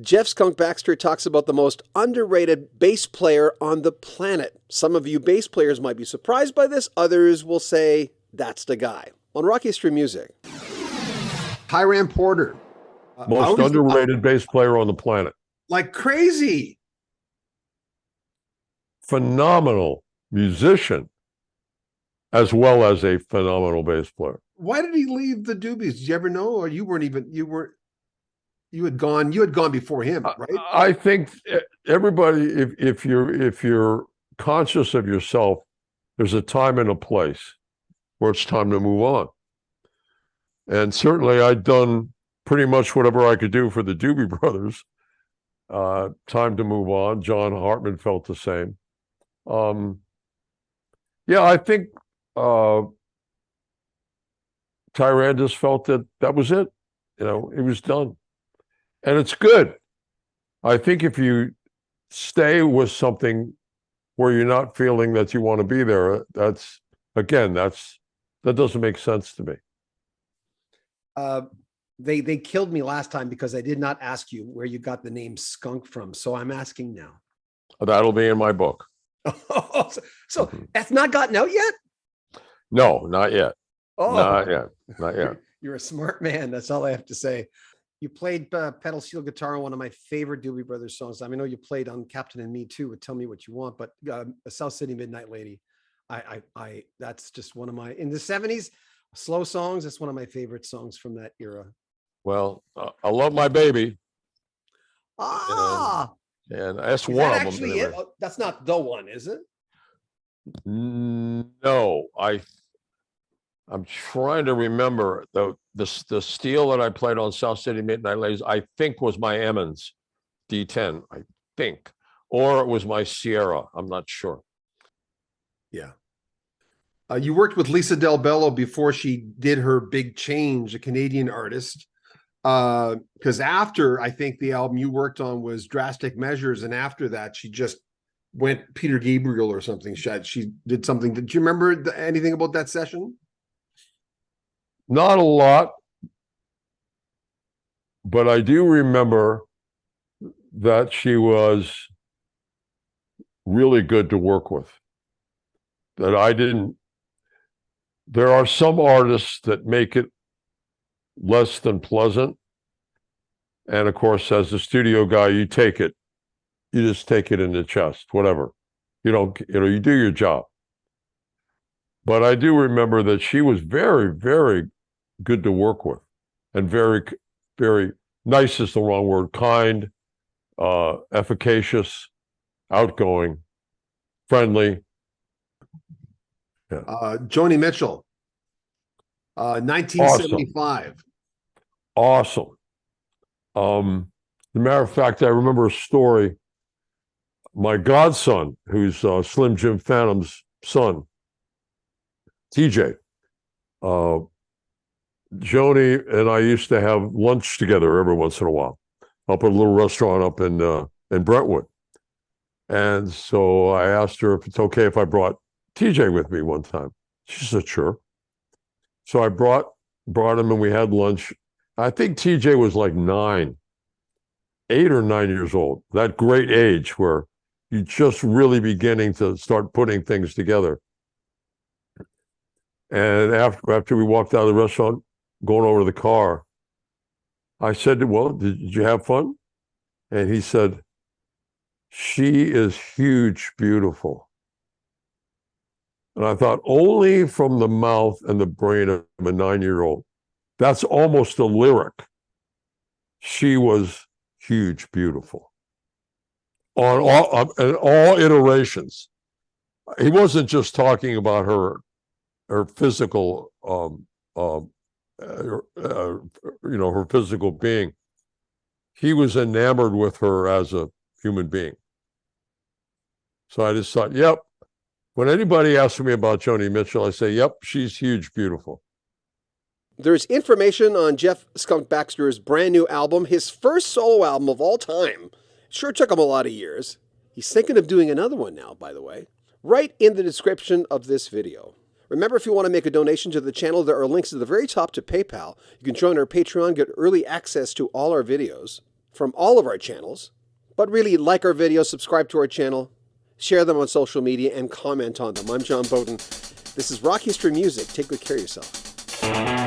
Jeff Skunk Baxter talks about the most underrated bass player on the planet. Some of you bass players might be surprised by this. Others will say, that's the guy. On Rock History Music. Tiran Porter. Most underrated bass player on the planet. Like crazy. Phenomenal musician, as well as a phenomenal bass player. Why did he leave the Doobies? Did you ever know? Or you had gone before him, right? I think everybody, if you're conscious of yourself, there's a time and a place where it's time to move on. And certainly I'd done pretty much whatever I could do for the Doobie Brothers. Time to move on. John Hartman felt the same. I think Tiran just felt that was it. It was done. And it's good. I think if you stay with something where you're not feeling that you want to be there, that doesn't make sense to me. They killed me last time because I did not ask you where you got the name Skunk from. So I'm asking now. That'll be in my book. So that's not gotten out yet? No, not yet. Oh, not yet. You're a smart man. That's all I have to say. You played pedal steel guitar on one of my favorite Doobie Brothers songs. I know you played on Captain and Me too. Tell Me What You Want, but South City Midnight Lady, I that's just one of my, in the 70s, slow songs. That's one of my favorite songs from that era. Well, I Love My Baby. And that's one of them. Actually, that's not the one, is it? No, I'm trying to remember the steel that I played on South City Midnight Ladies, I think was my Emmons D10, I think, or it was my Sierra. I'm not sure. Yeah. You worked with Lisa Del Bello before she did her big change, a Canadian artist. Because after, I think the album you worked on was Drastic Measures, and after that she just went Peter Gabriel or something. She did something. Did you remember anything about that session? Not a lot, but I do remember that she was really good to work with. There are some artists that make it less than pleasant. And of course, as a studio guy, you just take it in the chest, whatever. You do your job. But I do remember that she was very, very good to work with, and very, very nice is the wrong word, kind, efficacious, outgoing, friendly. Yeah. Joni Mitchell, 1975. Awesome. As a matter of fact, I remember a story. My godson, who's Slim Jim Phantom's son, TJ, Joni and I used to have lunch together every once in a while up at a little restaurant up in Brentwood. And so I asked her if it's okay if I brought TJ with me one time. She said, sure. So I brought him and we had lunch. I think TJ was like 8 or 9 years old, that great age where you're just really beginning to start putting things together. And after we walked out of the restaurant, going over to the car, I said, well, did you have fun? And he said, she is huge, beautiful. And I thought, only from the mouth and the brain of a 9-year-old. That's almost a lyric. She was huge, beautiful. On all iterations. He wasn't just talking about her physical, her physical being. He was enamored with her as a human being. So I just thought, yep. When anybody asks me about Joni Mitchell, I say, yep, she's huge, beautiful. There's information on Jeff Skunk Baxter's brand new album, his first solo album of all time. Sure took him a lot of years. He's thinking of doing another one now, by the way. Right in the description of this video. Remember, if you want to make a donation to the channel, there are links at the very top to PayPal. You can join our Patreon, get early access to all our videos. from all of our channels. But really, like our videos, subscribe to our channel, share them on social media, and comment on them. I'm John Beaudin. This is Rock History Music. Take good care of yourself.